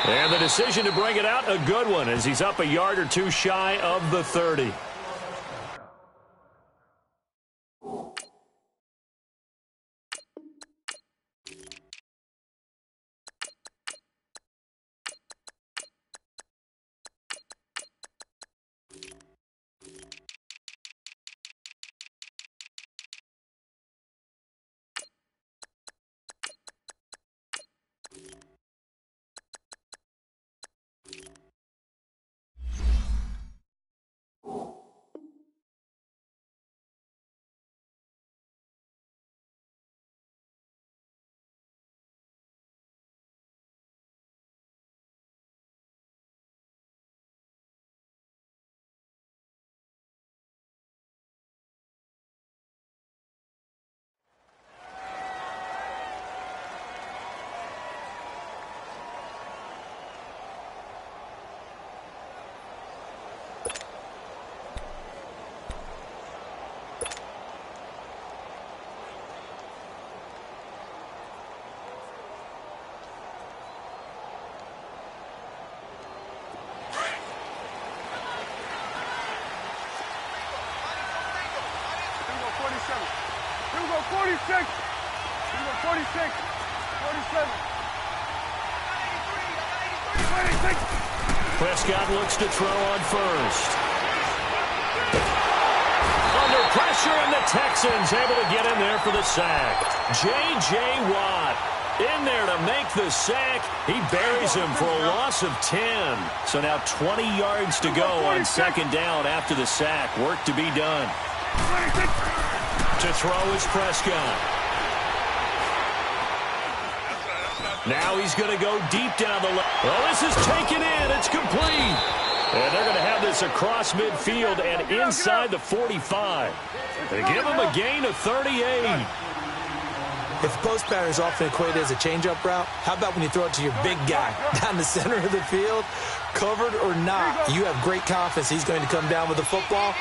And the decision to bring it out, a good one, as he's up a yard or two shy of the 30. Here we go, 46. Here we go, 46. 47. 26. Prescott looks to throw on first. Under pressure, and the Texans able to get in there for the sack. J.J. Watt in there to make the sack. He buries him for a loss of 10. So now 20 yards to go on second down after the sack. Work to be done. 26. To throw is Prescott. Now he's going to go deep down the left. Well, this is taken in. It's complete. And they're going to have this across midfield and inside the 45. They give him a gain of 38. If the post pattern is often equated as a change-up route, how about when you throw it to your big guy down the center of the field? Covered or not, you have great confidence he's going to come down with the football.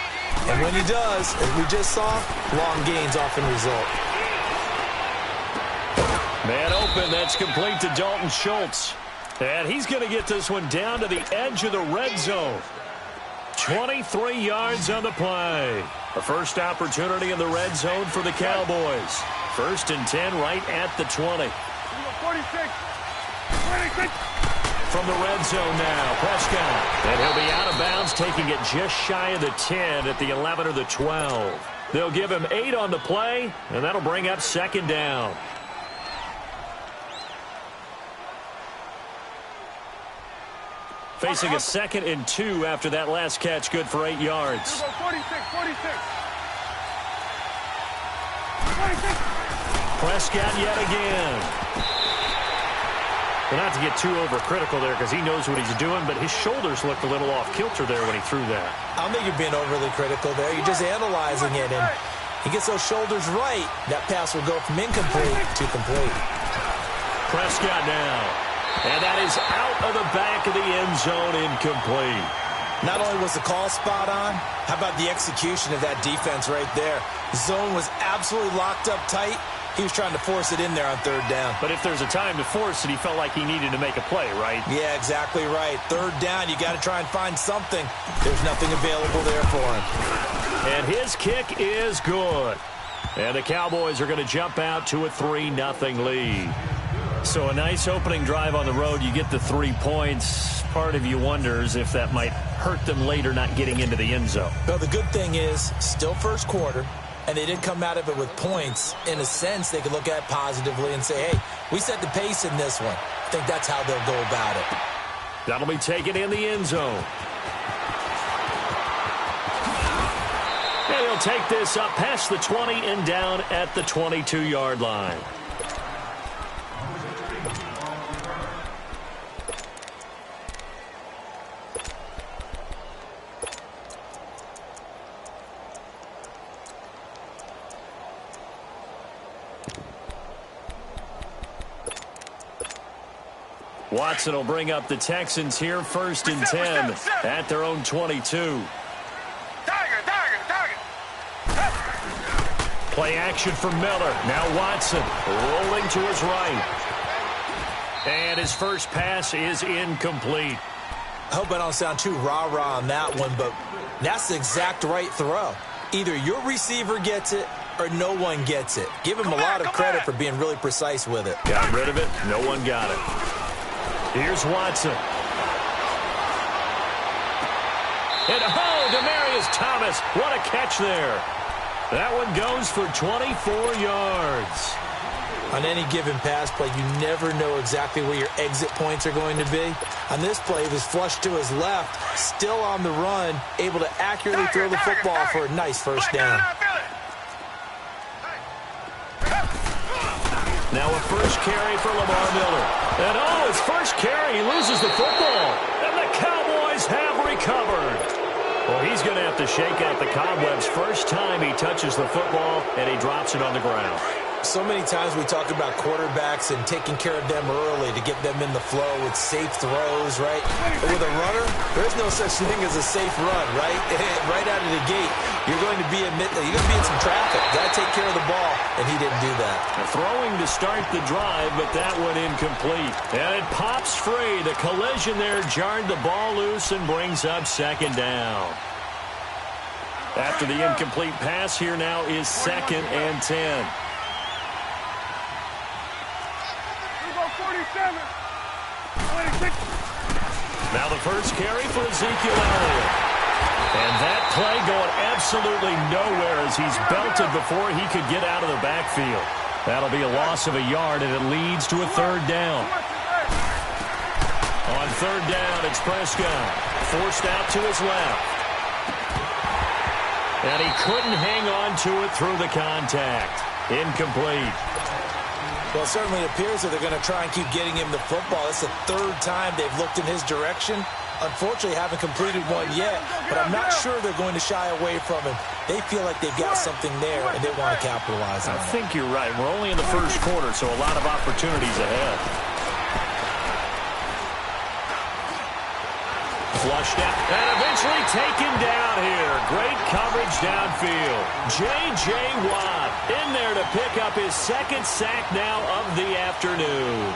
And when he does, as we just saw, long gains often result. Man open, that's complete to Dalton Schultz. And he's going to get this one down to the edge of the red zone. 23 yards on the play. The first opportunity in the red zone for the Cowboys. First and 10 right at the 20. 46. 26. From the red zone now, Prescott. And he'll be out of bounds, taking it just shy of the 10 at the 11 or the 12. They'll give him 8 on the play, and that'll bring up second down. Facing a 2nd and 2 after that last catch, good for 8 yards. 46, 46. 46. Prescott yet again. Well, not to get too overcritical there because he knows what he's doing, but his shoulders looked a little off kilter there when he threw that. I don't think you're being overly critical there. You're just analyzing it, and he gets those shoulders right. That pass will go from incomplete to complete. Prescott now. And that is out of the back of the end zone, incomplete. Not only was the call spot on, how about the execution of that defense right there? The zone was absolutely locked up tight. He was trying to force it in there on third down. But if there's a time to force it, he felt like he needed to make a play, right? Yeah, exactly right. Third down, you got to try and find something. There's nothing available there for him. And his kick is good. And the Cowboys are going to jump out to a 3-0 lead. So a nice opening drive on the road. You get the 3 points. Part of you wonders if that might hurt them later not getting into the end zone. Well, the good thing is, still first quarter, and they did come out of it with points. In a sense, they could look at it positively and say, hey, we set the pace in this one. I think that's how they'll go about it. That'll be taken in the end zone. And he'll take this up past the 20 and down at the 22-yard line. Watson will bring up the Texans here, first and 10 at their own 22. Play action for Miller. Now Watson rolling to his right. And his first pass is incomplete. I hope I don't sound too rah-rah on that one, but that's the exact right throw. Either your receiver gets it or no one gets it. Give him a lot of credit for being really precise with it. Got rid of it. No one got it. Here's Watson. And Demaryius Thomas. What a catch there. That one goes for 24 yards. On any given pass play, you never know exactly where your exit points are going to be. On this play, he was flushed to his left, still on the run, able to accurately throw the football for a nice first down. Now a first carry for Lamar Miller. And his first carry, he loses the football. And the Cowboys have recovered. Well, he's going to have to shake out the cobwebs first time he touches the football, and he drops it on the ground. So many times we talk about quarterbacks and taking care of them early to get them in the flow with safe throws, right? But with a runner, there's no such thing as a safe run, right? Right out of the gate, you're going to be in some traffic. Got to take care of the ball, and he didn't do that. Throwing to start the drive, but that one incomplete. And it pops free. The collision there jarred the ball loose and brings up second down. After the incomplete pass, here now is 2nd and 10. Now the first carry for Ezekiel Elliott. And that play going absolutely nowhere as he's belted before he could get out of the backfield. That'll be a loss of a yard, and it leads to a 3rd down. On 3rd down, it's Prescott. Forced out to his left. And he couldn't hang on to it through the contact. Incomplete. Well, it certainly appears that they're going to try and keep getting him the football. It's the 3rd time they've looked in his direction. Unfortunately, haven't completed one yet, but I'm not sure they're going to shy away from him. They feel like they've got something there, and they want to capitalize on it. I think you're right. We're only in the first quarter, so a lot of opportunities ahead. Flushed out and eventually taken down here. Great coverage downfield. J.J. Watt in there to pick up his 2nd sack now of the afternoon.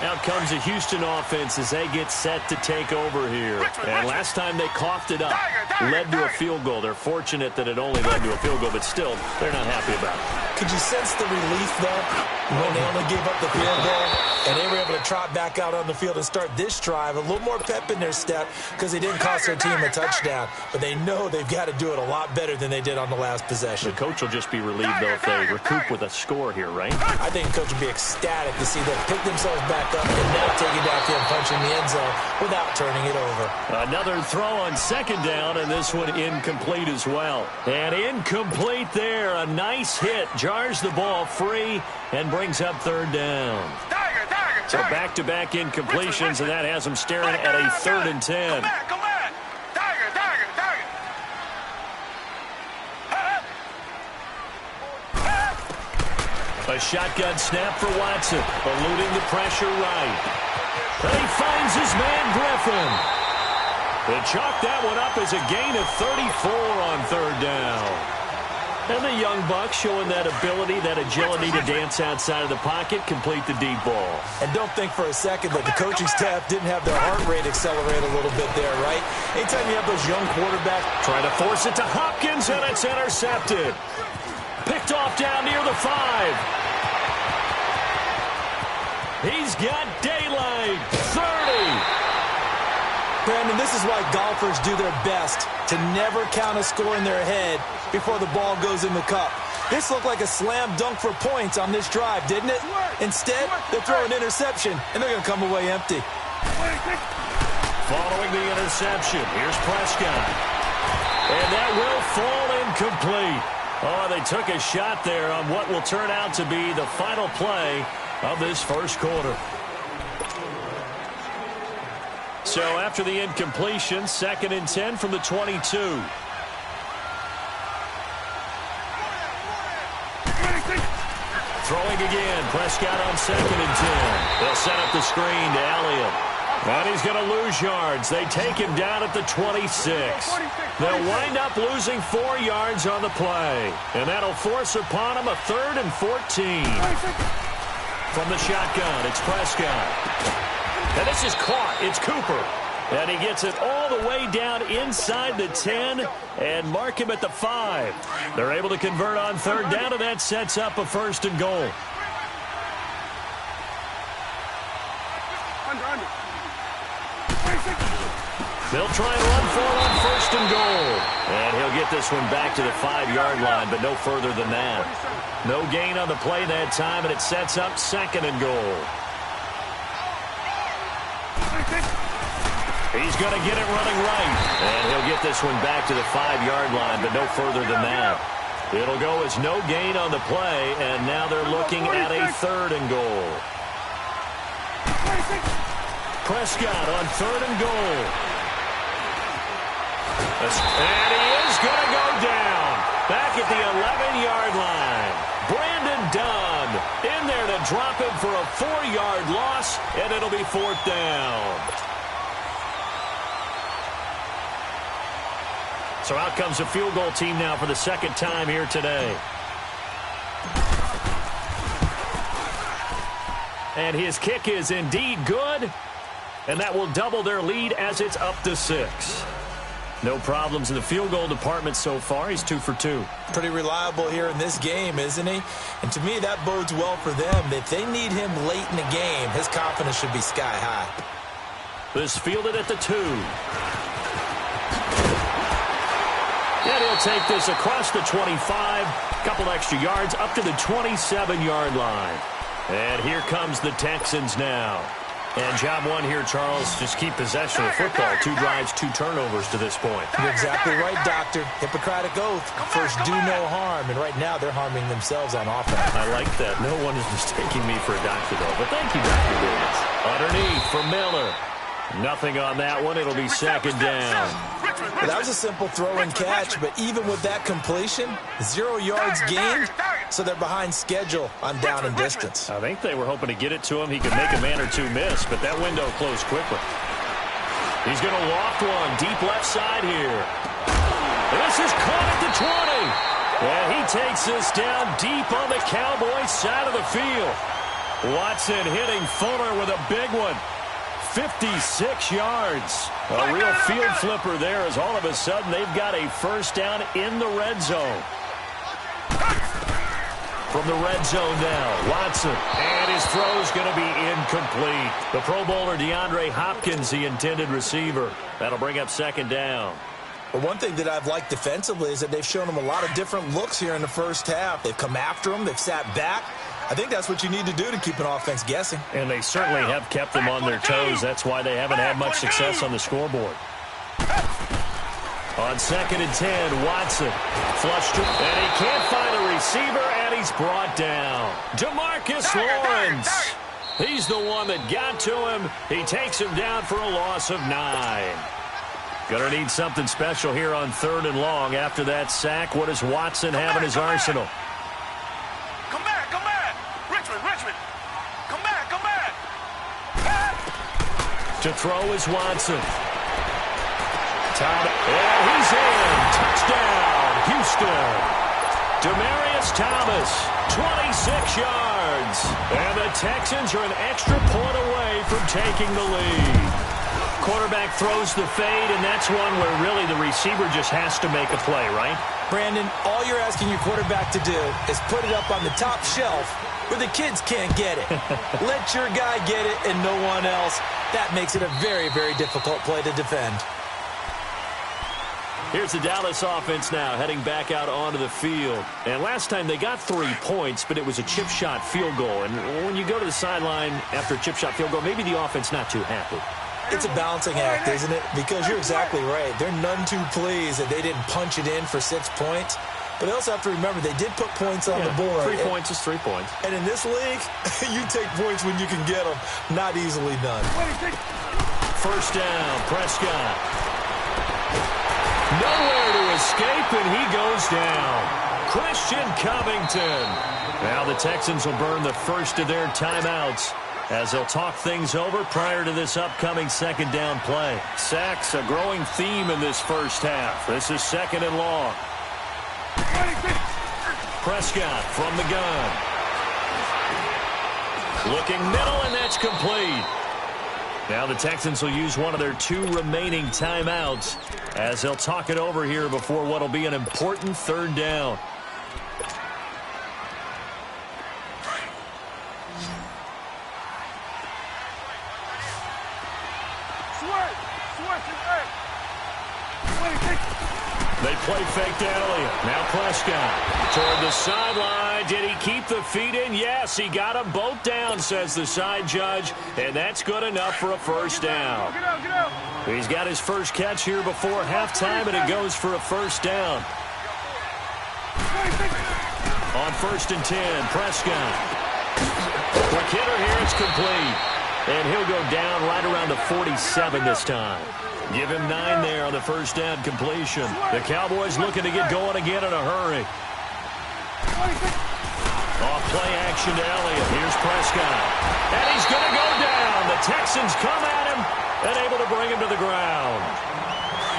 Out comes the Houston offense as they get set to take over here. And last time they coughed it up, led to a field goal. They're fortunate that it only led to a field goal, but still, they're not happy about it. Could you sense the relief, though, when they only gave up the field goal and they were able to trot back out on the field and start this drive? A little more pep in their step because they didn't cost their team a touchdown, but they know they've got to do it a lot better than they did on the last possession. The coach will just be relieved, though, if they recoup with a score here, right? I think the coach will be ecstatic to see them pick themselves back up and now take it down to him, punching the end zone without turning it over. Another throw on 2nd down, and this one incomplete as well. And incomplete there. A nice hit. Jars the ball free and brings up 3rd down. So back-to-back incompletions, and that has them staring at a 3rd and 10. A shotgun snap for Watson, eluding the pressure right. And he finds his man Griffin. They chalk that one up as a gain of 34 on 3rd down. And the young buck showing that ability, that agility to dance outside of the pocket, complete the deep ball. And don't think for a second that the coaching staff didn't have their heart rate accelerate a little bit there, right? Anytime you have those young quarterbacks. Trying to force it to Hopkins, and it's intercepted. Picked off down near the 5. He's got daylight. 30. Brandon, this is why golfers do their best to never count a score in their head before the ball goes in the cup. This looked like a slam dunk for points on this drive, didn't it? Instead, they throw an interception, and they're going to come away empty. Following the interception, here's Prescott. And that will fall incomplete. Oh, they took a shot there on what will turn out to be the final play of this first quarter. So after the incompletion, 2nd and 10 from the 22. Throwing again. Prescott on 2nd and 10. They'll set up the screen to Elliott. And he's going to lose yards. They take him down at the 26. They'll wind up losing 4 yards on the play. And that'll force upon him a 3rd and 14. From the shotgun, it's Prescott. And this is caught. It's Cooper. And he gets it all the way down inside the 10 and mark him at the 5. They're able to convert on 3rd down, and that sets up a 1st and goal. They'll try and run for it on 1st and goal. And he'll get this one back to the 5-yard line, but no further than that. No gain on the play that time, and it sets up 2nd and goal. He's going to get it running right. And he'll get this one back to the 5-yard line, but no further than that. It'll go as no gain on the play, and now they're looking at a 3rd and goal. Prescott on 3rd and goal. And he is going to go down. Back at the 11-yard line. Brandon Dunn in there to drop him for a 4-yard loss, and it'll be 4th down. So out comes the field goal team now for the 2nd time here today. And his kick is indeed good. And that will double their lead as it's up to 6. No problems in the field goal department so far. He's 2 for 2. Pretty reliable here in this game, isn't he? And to me, that bodes well for them. If they need him late in the game, his confidence should be sky high. This fielded at the 2. And he'll take this across the 25. Couple extra yards up to the 27-yard line. And here comes the Texans now. And job one here, Charles, just keep possession of the football. 2 drives, 2 turnovers to this point. You're exactly right, Doctor. Hippocratic oath. First, do no harm. And right now, they're harming themselves on offense. I like that. No one is mistaking me for a doctor, though. But thank you, Dr. Davis. Underneath for Miller. Nothing on that one. It'll be 2nd down. Well, that was a simple throw and catch, but even with that completion, 0 yards gained, so they're behind schedule on down and distance. I think they were hoping to get it to him. He could make a man or 2 miss, but that window closed quickly. He's going to loft one deep left side here. This is caught at the 20. And he takes this down deep on the Cowboys side of the field. Watson hitting Fuller with a big one. 56 yards. A real field flipper there as all of a sudden they've got a 1st down in the red zone. From the red zone now, Watson. And his throw's going to be incomplete. The Pro Bowler DeAndre Hopkins, the intended receiver. That'll bring up 2nd down. But one thing that I've liked defensively is that they've shown them a lot of different looks here in the 1st half. They've come after them. They've sat back. I think that's what you need to do to keep an offense guessing. And they certainly have kept them on their toes. That's why they haven't had much success on the scoreboard. On 2nd and 10, Watson flushed him, and he can't find a receiver, and he's brought down. DeMarcus Lawrence. He's the one that got to him. He takes him down for a loss of 9. Gonna need something special here on 3rd and long. After that sack, what does Watson have in his arsenal? Come back. Richmond. Come back. To throw is Watson. And he's in. Touchdown, Houston. Demaryius Thomas, 26 yards. And the Texans are an extra point away from taking the lead. Quarterback throws the fade, and that's one where really the receiver just has to make a play, right? Brandon, all you're asking your quarterback to do is put it up on the top shelf where the kids can't get it. Let your guy get it and no one else. That makes it a very, very difficult play to defend. Here's the Dallas offense now heading back out onto the field. And last time they got 3 points, but it was a chip shot field goal. And when you go to the sideline after a chip shot field goal, maybe the offense not too happy. It's a balancing act, isn't it? Because you're exactly right. They're none too pleased that they didn't punch it in for 6 points. But they also have to remember they did put points on the board. 3 points is 3 points. And in this league, you take points when you can get them. Not easily done. 1st down, Prescott. Nowhere to escape, and he goes down. Christian Covington. Now the Texans will burn the first of their timeouts as they'll talk things over prior to this upcoming second down play. Sacks, a growing theme in this first half. This is second and long. Prescott from the gun. Looking middle, and that's complete. Now the Texans will use one of their 2 remaining timeouts as they'll talk it over here before what will be an important third down. They play fake to Elliott. Now Prescott toward the sideline. Did he keep the feet in? Yes, he got them both down, says the side judge, and that's good enough for a first down. He's got his first catch here before halftime, and it goes for a first down. On 1st and 10, Prescott. Quick hitter here, it's complete. And he'll go down right around the 47 this time. Give him 9 there on the first down completion. The Cowboys looking to get going again in a hurry. Off play action to Elliott. Here's Prescott. And he's going to go down. The Texans come at him and able to bring him to the ground.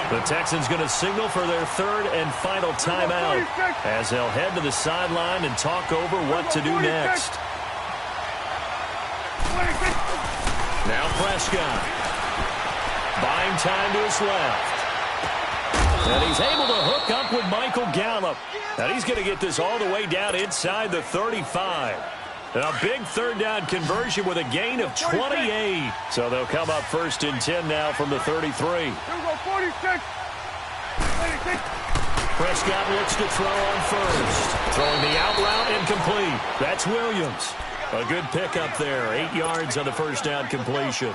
The Texans going to signal for their 3rd and final timeout as they'll head to the sideline and talk over what to do next. Now Prescott. Buying time to his left. And he's able to hook up with Michael Gallup. And he's going to get this all the way down inside the 35. A big third down conversion with a gain of 28. So they'll come up 1st and 10 now from the 33. Here we go, 46. Prescott looks to throw on first. Throwing the out route incomplete. That's Williams. A good pickup there. 8 yards on the first down completion.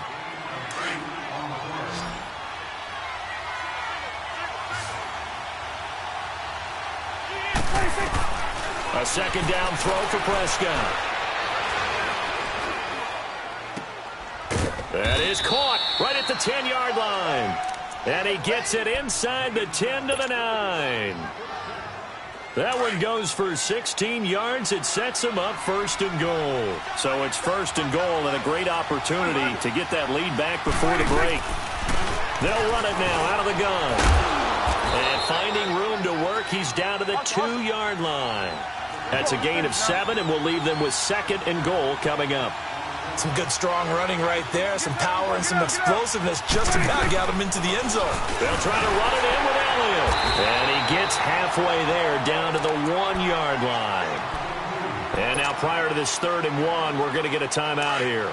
A second down throw for Prescott. That is caught right at the 10-yard line. And he gets it inside the 10 to the 9. That one goes for 16 yards. It sets him up 1st and goal. So it's 1st and goal and a great opportunity to get that lead back before the break. They'll run it now out of the gun. And finding room to work, he's down to the 2-yard line. That's a gain of 7, and we'll leave them with 2nd and goal coming up. Some good, strong running right there. Some power and some explosiveness just about got him into the end zone. They'll try to run it in with Elliott. And he gets halfway there down to the 1-yard line. And now prior to this 3rd and 1, we're going to get a timeout here,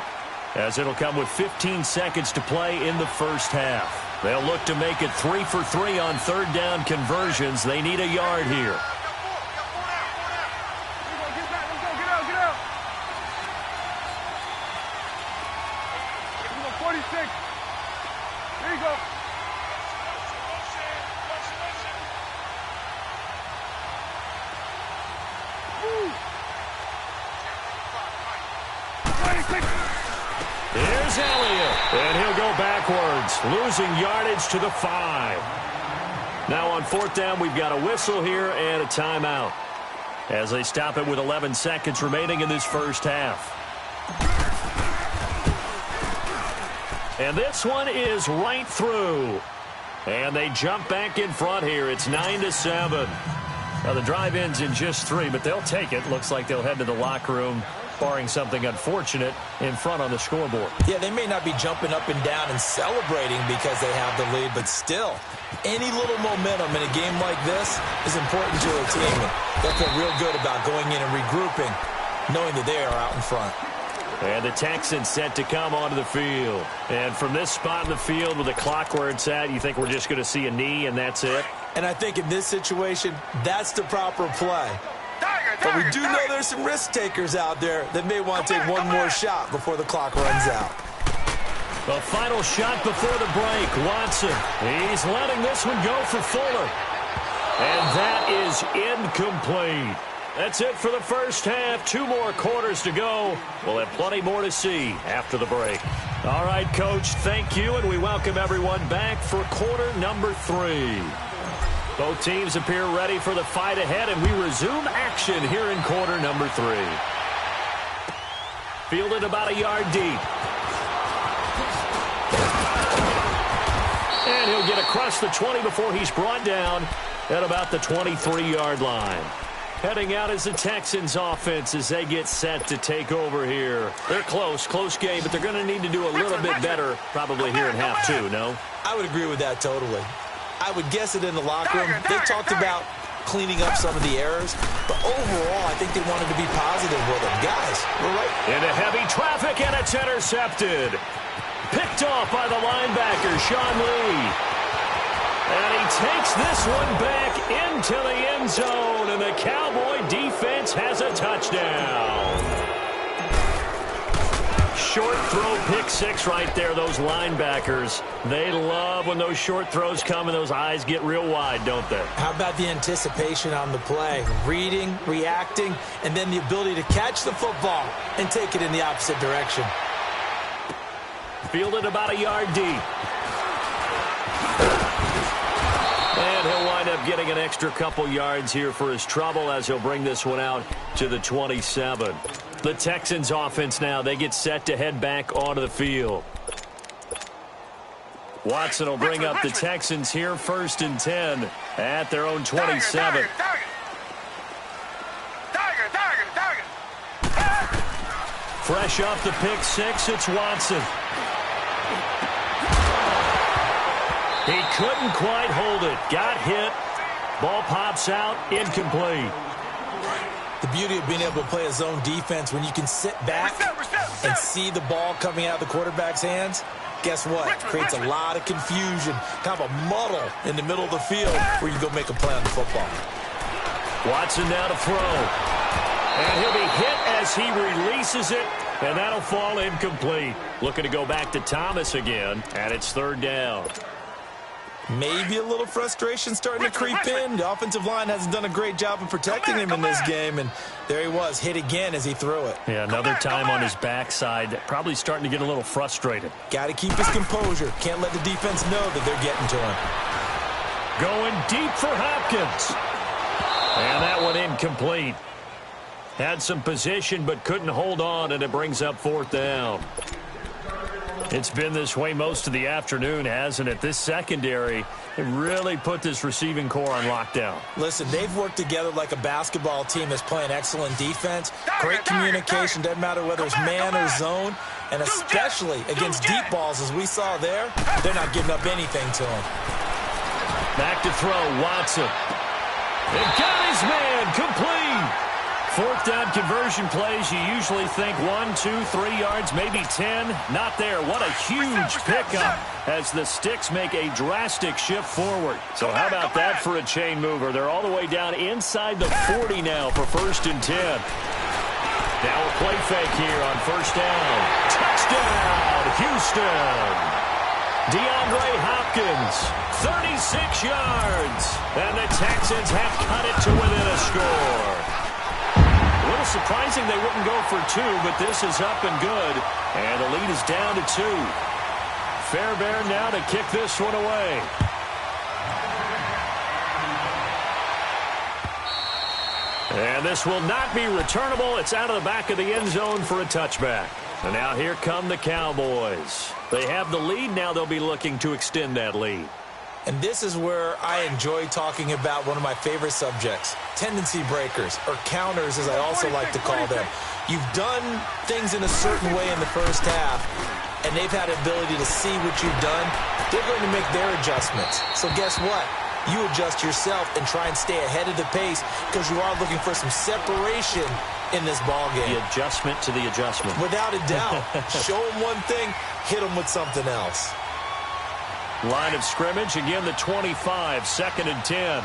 as it'll come with 15 seconds to play in the first half. They'll look to make it 3 for 3 on third down conversions. They need a yard here. Here's Elliott, and he'll go backwards, losing yardage to the 5. Now on 4th down, we've got a whistle here and a timeout as they stop it with 11 seconds remaining in this first half. And this one is right through. And they jump back in front here. It's 9-7. Now the drive ends in just 3, but they'll take it. Looks like they'll head to the locker room, barring something unfortunate, in front on the scoreboard. Yeah, they may not be jumping up and down and celebrating because they have the lead, but still, any little momentum in a game like this is important to a team. They'll feel real good about going in and regrouping, knowing that they are out in front. And the Texans set to come onto the field. And from this spot in the field with the clock where it's at, you think we're just going to see a knee and that's it? And I think in this situation, that's the proper play. But we do know there's some risk takers out there that may want to take one more shot before the clock runs out. The final shot before the break. Watson, he's letting this one go for Fuller. And that is incomplete. That's it for the first half. 2 more quarters to go. We'll have plenty more to see after the break. All right, Coach, thank you, and we welcome everyone back for quarter number 3. Both teams appear ready for the fight ahead, and we resume action here in quarter number 3. Fielded about a yard deep. And he'll get across the 20 before he's brought down at about the 23-yard line. Heading out is the Texans offense as they get set to take over here. They're close game, but they're going to need to do a little bit better probably here in half two, no? I would agree with that totally. I would guess it in the locker room. They talked about cleaning up some of the errors, but overall, I think they wanted to be positive with them. Guys, we're right. Into heavy traffic, and it's intercepted. Picked off by the linebacker, Sean Lee. And he takes this one back into the end zone, and the Cowboy defense has a touchdown. Short throw, pick six right there, those linebackers. They love when those short throws come and those eyes get real wide, don't they? How about the anticipation on the play? Reading, reacting, and then the ability to catch the football and take it in the opposite direction. Fielded about a yard deep. And he'll wind up getting an extra couple yards here for his trouble as he'll bring this one out to the 27. The Texans offense now, they get set to head back onto the field. Watson will bring up the Texans here 1st and 10 at their own 27. Fresh off the pick six, it's Watson. He couldn't quite hold it. Got hit. Ball pops out. Incomplete. The beauty of being able to play a zone defense when you can sit back and see the ball coming out of the quarterback's hands, guess what? Creates a lot of confusion, kind of a muddle in the middle of the field where you go make a play on the football. Watson now to throw. And he'll be hit as he releases it, and that'll fall incomplete. Looking to go back to Thomas again, and it's 3rd down. Maybe a little frustration starting to creep in. The offensive line hasn't done a great job of protecting him in this game, and there he was, hit again as he threw it. Yeah, another time on his backside, probably starting to get a little frustrated. Got to keep his composure. Can't let the defense know that they're getting to him. Going deep for Hopkins. And that one incomplete. Had some position but couldn't hold on, and it brings up 4th down. It's been this way most of the afternoon, hasn't it? This secondary, it really put this receiving core on lockdown. Listen, they've worked together like a basketball team that's playing excellent defense. Great communication, doesn't matter whether it's man or zone, and especially against deep balls as we saw there, they're not giving up anything to him. Back to throw, Watson. And got his man, complete. 4th down conversion plays, you usually think 1, 2, 3 yards, maybe 10. Not there. What a huge pickup as the Sticks make a drastic shift forward. So how about that for a chain mover? They're all the way down inside the 40 now for 1st and 10. Now a play fake here on 1st down. Touchdown, Houston. DeAndre Hopkins, 36 yards. And the Texans have cut it to within a score. A little surprising they wouldn't go for 2, but this is up and good. And the lead is down to 2. Fairbairn now to kick this one away. And this will not be returnable. It's out of the back of the end zone for a touchback. And now here come the Cowboys. They have the lead. Now they'll be looking to extend that lead. And this is where I enjoy talking about one of my favorite subjects, tendency breakers, or counters as I also like to call them. You've done things in a certain way in the first half, and they've had the ability to see what you've done. They're going to make their adjustments. So guess what? You adjust yourself and try and stay ahead of the pace because you are looking for some separation in this ballgame. The adjustment to the adjustment. Without a doubt. Show them one thing, hit them with something else. Line of scrimmage, again the 25, 2nd and 10.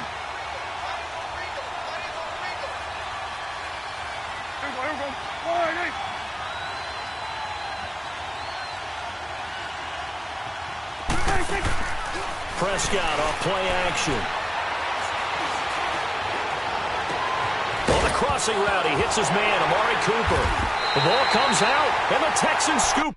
Prescott off play action. On the crossing route, he hits his man, Amari Cooper. The ball comes out, and the Texans scoop